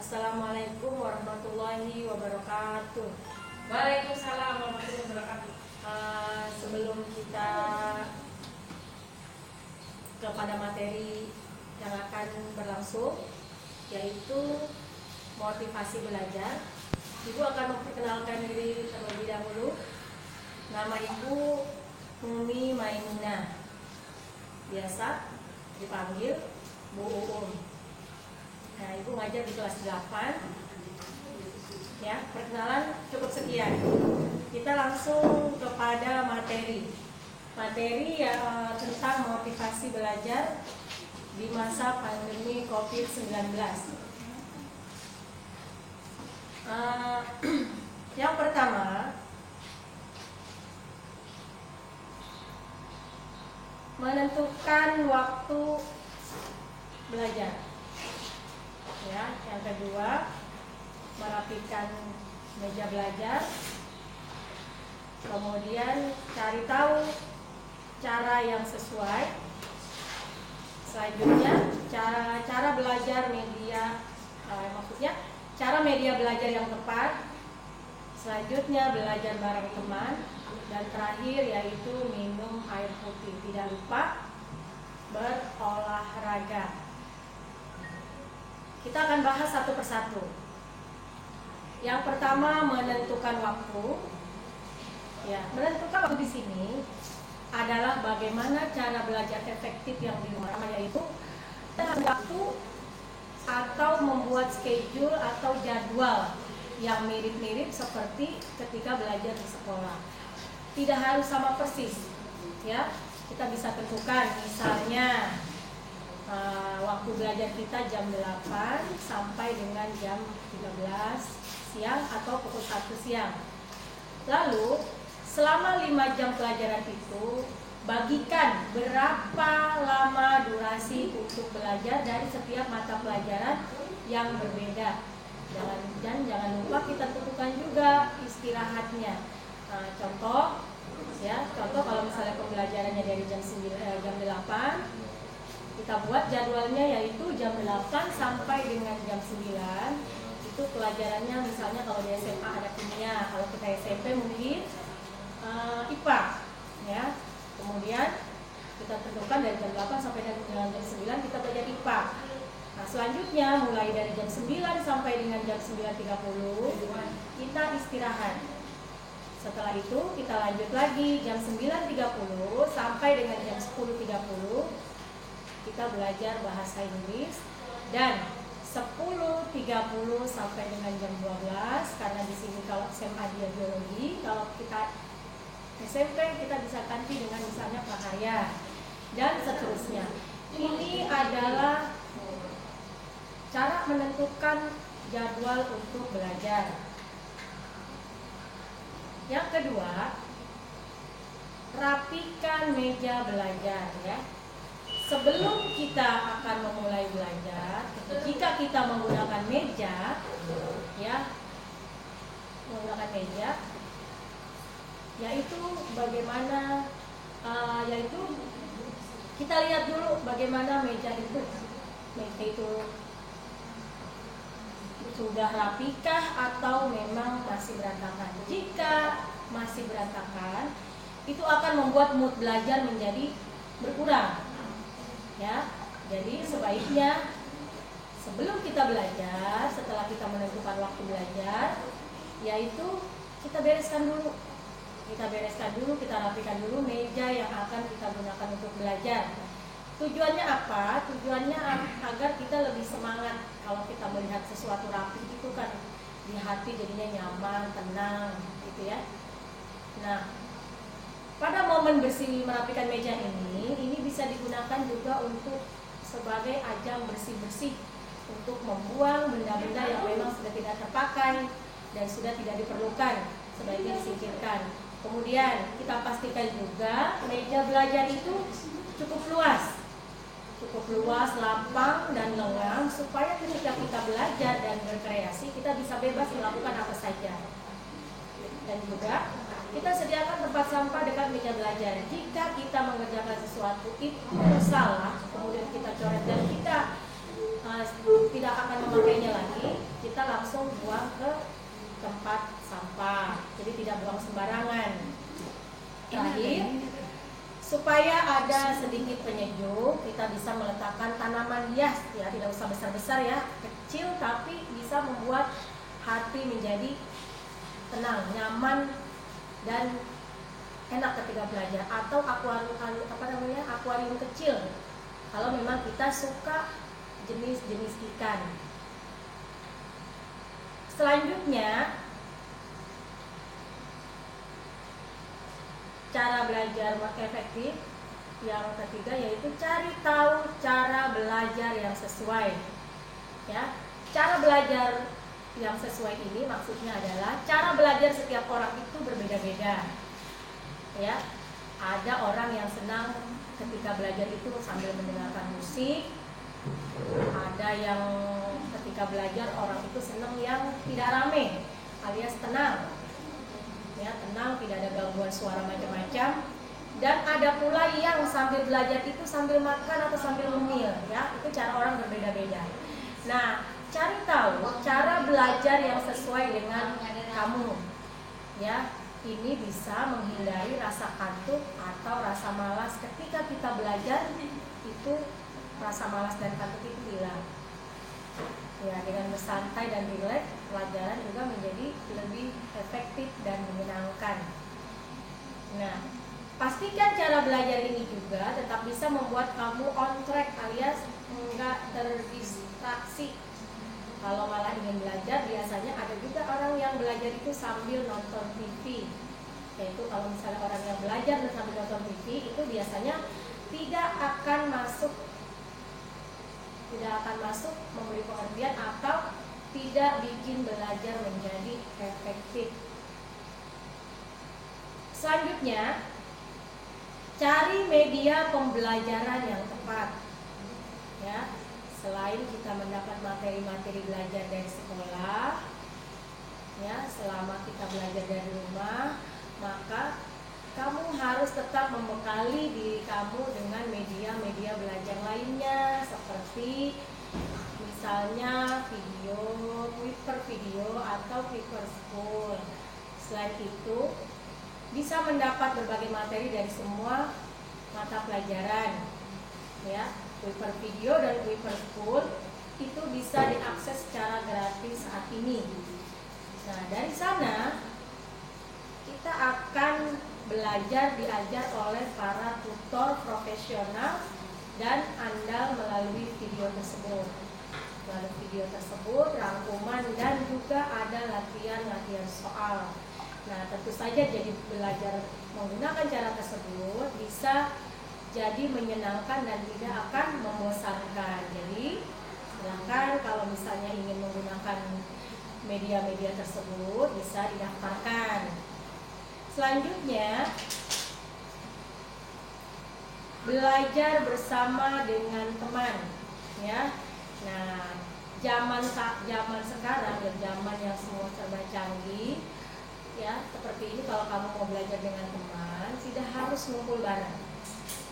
Assalamualaikum warahmatullahi wabarakatuh. Waalaikumsalam warahmatullahi wabarakatuh. Sebelum kita kepada materi yang akan berlangsung, yaitu motivasi belajar, Ibu akan memperkenalkan diri terlebih dahulu. Nama Ibu Umi Maimunah, biasa dipanggil Bu Uum. Nah, Ibu ngajar di kelas 8. Ya, perkenalan cukup sekian. Kita langsung kepada materi. Materi tentang motivasi belajar di masa pandemi COVID-19. Yang pertama, menentukan waktu belajar. Ya, yang kedua, merapikan meja belajar. Kemudian cari tahu cara yang sesuai. Selanjutnya cara belajar media, cara media belajar yang tepat. Selanjutnya belajar bareng teman. Dan terakhir yaitu minum air putih. Tidak lupa berolahraga. Kita akan bahas satu persatu. Yang pertama, menentukan waktu. Ya, menentukan waktu di sini adalah bagaimana cara belajar efektif yang di rumah, yaitu dengan waktu atau membuat schedule atau jadwal yang mirip-mirip seperti ketika belajar di sekolah. Tidak harus sama persis, ya. Kita bisa tentukan, misalnya waktu belajar kita jam 8 sampai dengan jam 13 siang atau pukul 1 siang. Lalu selama 5 jam pelajaran itu bagikan berapa lama durasi untuk belajar dari setiap mata pelajaran yang berbeda. Jangan lupa kita tentukan juga istirahatnya. Contoh kalau misalnya pembelajarannya dari jam 8, kita buat jadwalnya yaitu jam 8 sampai dengan jam 9. Itu pelajarannya, misalnya kalau di SMA ada kimia, kalau kita SMP mungkin IPA, ya. Kemudian kita tentukan dari jam 8 sampai dengan jam 9 kita belajar IPA. Nah, selanjutnya mulai dari jam 9 sampai dengan jam 9.30 kita istirahat. Setelah itu kita lanjut lagi jam 9.30 sampai dengan jam 10.30 kita belajar bahasa Inggris, dan 10.30 sampai dengan jam 12, karena di sini kalau SMA dia biologi, kalau kita SMP kita bisa ganti dengan misalnya prakarya dan seterusnya. Ini adalah cara menentukan jadwal untuk belajar. Yang kedua, rapikan meja belajar, ya. Sebelum kita akan memulai belajar, jika kita menggunakan meja, ya, yaitu bagaimana, yaitu kita lihat dulu bagaimana meja itu sudah rapikah atau memang masih berantakan. Jika masih berantakan, itu akan membuat mood belajar menjadi berkurang. Ya, jadi sebaiknya sebelum kita belajar, setelah kita menentukan waktu belajar, yaitu kita bereskan dulu. Kita rapikan dulu meja yang akan kita gunakan untuk belajar. Tujuannya apa? Tujuannya agar kita lebih semangat. Kalau kita melihat sesuatu rapi itu kan di hati jadinya nyaman, tenang, gitu ya. Nah, pada momen merapikan meja ini bisa digunakan juga untuk sebagai ajang bersih-bersih, untuk membuang benda-benda yang memang sudah tidak terpakai dan sudah tidak diperlukan, sebaiknya disingkirkan. Kemudian kita pastikan juga meja belajar itu cukup luas, lapang dan lengang, supaya ketika kita belajar dan berkreasi kita bisa bebas melakukan apa saja. Dan juga kita sediakan tempat sampah dekat meja belajar. Jika kita mengerjakan sesuatu itu salah, kemudian kita coret dan kita tidak akan memakainya lagi, kita langsung buang ke tempat sampah, jadi tidak buang sembarangan. Terakhir, supaya ada sedikit penyejuk, kita bisa meletakkan tanaman hias, ya tidak usah besar-besar ya, kecil tapi bisa membuat hati menjadi tenang, nyaman dan enak ketika belajar. Atau akuarium kecil kalau memang kita suka jenis-jenis ikan. Selanjutnya, cara belajar efektif yang ketiga yaitu cari tahu cara belajar yang sesuai. Ya, cara belajar yang sesuai ini maksudnya adalah cara belajar setiap orang itu berbeda-beda. Ya, ada orang yang senang ketika belajar itu sambil mendengarkan musik. Ada yang ketika belajar orang itu senang yang tidak rame, alias tenang. Ya, tenang, tidak ada gangguan suara macam-macam. Dan ada pula yang sambil belajar itu sambil makan atau sambil ngemil, ya, itu cara orang berbeda-beda. Nah, cari tahu cara belajar yang sesuai dengan kamu, ya. Ini bisa menghindari rasa kantuk atau rasa malas ketika kita belajar. Itu rasa malas dan kantuk itu hilang. Ya, dengan bersantai dan rileks, pelajaran juga menjadi lebih efektif dan menyenangkan. Nah, pastikan cara belajar ini juga tetap bisa membuat kamu on track alias enggak terdistraksi. Kalau malah ingin belajar, biasanya ada juga orang yang belajar itu sambil nonton TV. Yaitu kalau misalnya orang yang belajar dan sambil nonton TV itu biasanya tidak akan masuk memberi pengertian atau tidak bikin belajar menjadi efektif. Selanjutnya, cari media pembelajaran yang tepat. Ya, selain kita mendapat materi-materi belajar dari sekolah, ya, selama kita belajar dari rumah, maka kamu harus tetap membekali diri kamu dengan media-media belajar lainnya, seperti misalnya video, Flipper video atau Flipper School. Selain itu, bisa mendapat berbagai materi dari semua mata pelajaran, ya. Flipper video dan Flipper School itu bisa diakses secara gratis saat ini. Nah, dari sana kita akan diajar oleh para tutor profesional dan andal melalui video tersebut. Melalui video tersebut, rangkuman dan juga ada latihan-latihan soal. Nah, tentu saja jadi belajar menggunakan cara tersebut bisa jadi menyenangkan dan tidak akan membosankan. Jadi, silahkan kalau misalnya ingin menggunakan media-media tersebut bisa didaftarkan. Selanjutnya, belajar bersama dengan teman, ya. Nah, zaman sekarang ya, zaman yang semua serba canggih, ya. Seperti ini, kalau kamu mau belajar dengan teman, tidak harus ngumpul bareng,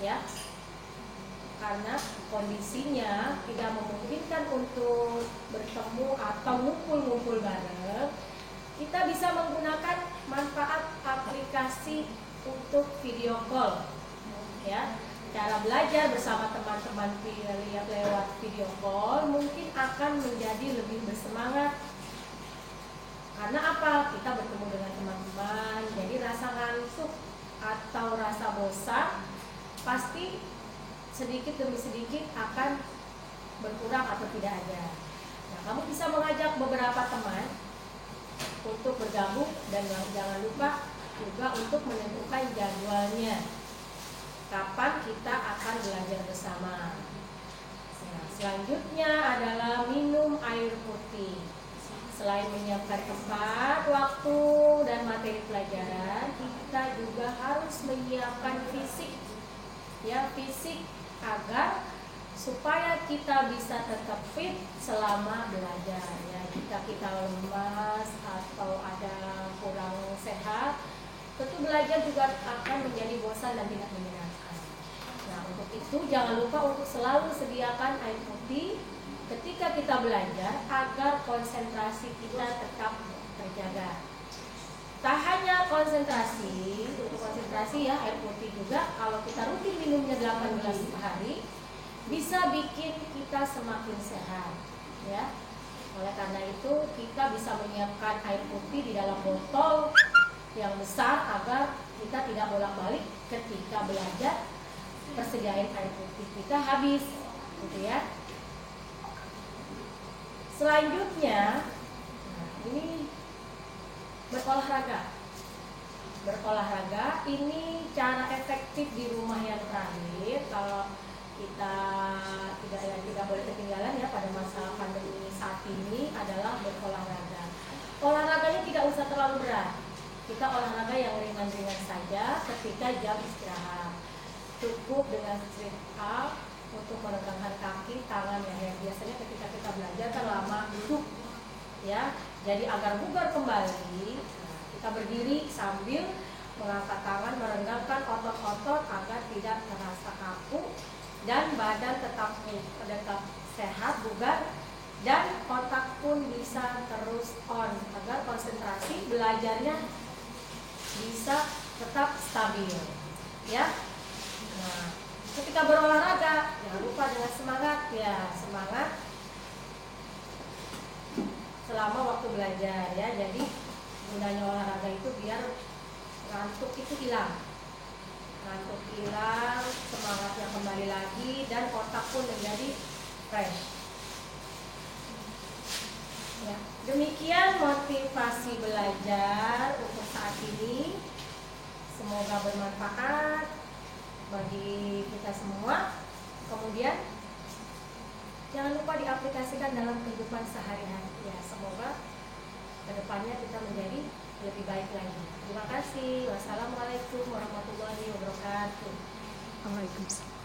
ya. Karena kondisinya tidak memungkinkan untuk bertemu atau ngumpul bareng. Kita bisa menggunakan manfaat aplikasi untuk video call, ya. Cara belajar bersama teman-teman lewat video call mungkin akan menjadi lebih bersemangat. Karena apa? Kita bertemu dengan teman-teman, jadi rasa ngantuk atau rasa bosan pasti sedikit demi sedikit akan berkurang atau tidak ada. Nah, kamu bisa mengajak beberapa teman untuk bergabung dan jangan lupa juga untuk menentukan jadwalnya. Kapan kita akan belajar bersama. Nah, selanjutnya adalah minum air putih. Selain menyiapkan tempat, waktu, dan materi pelajaran, kita juga harus menyiapkan fisik. Ya, fisik agar supaya kita bisa tetap fit selama belajar. Ya, jika kita lemas atau ada kurang sehat, tentu belajar juga akan menjadi bosan dan tidak menyenangkan. Nah, untuk itu jangan lupa untuk selalu sediakan air putih ketika kita belajar agar konsentrasi kita tetap terjaga. Tak hanya konsentrasi, untuk konsentrasi ya air putih juga kalau kita rutin minumnya 8 gelas per hari bisa bikin kita semakin sehat ya. Oleh karena itu kita bisa menyiapkan air putih di dalam botol yang besar agar kita tidak bolak-balik ketika belajar persediaan air putih kita habis gitu ya. Selanjutnya ini berolahraga ini cara efektif di rumah yang terakhir kalau kita tidak boleh ketinggalan ya pada masa pandemi saat ini adalah berolahraga. Olahraganya tidak usah terlalu berat, kita olahraga yang ringan-ringan saja ketika jam istirahat. Cukup dengan sit up untuk meregangkan kaki, tangan yang biasanya ketika kita belajar kan lama duduk ya. Jadi agar bugar kembali, kita berdiri sambil mengangkat tangan, merenggangkan otot-otot agar tidak terasa kaku dan badan tetap sehat, bugar, dan otak pun bisa terus on agar konsentrasi belajarnya bisa tetap stabil ya. Nah, ketika berolahraga jangan lupa dengan semangat ya, semangat selama waktu belajar ya. Jadi gunanya olahraga itu biar ngantuk itu hilang, semangatnya kembali lagi dan otak pun menjadi fresh ya. Demikian motivasi belajar untuk saat ini, semoga bermanfaat bagi kita semua. Kemudian jangan lupa diaplikasikan dalam kehidupan sehari-hari ya. Semoga kedepannya kita menjadi lebih baik lagi. Terima kasih. Wassalamualaikum warahmatullahi wabarakatuh. Waalaikumsalam.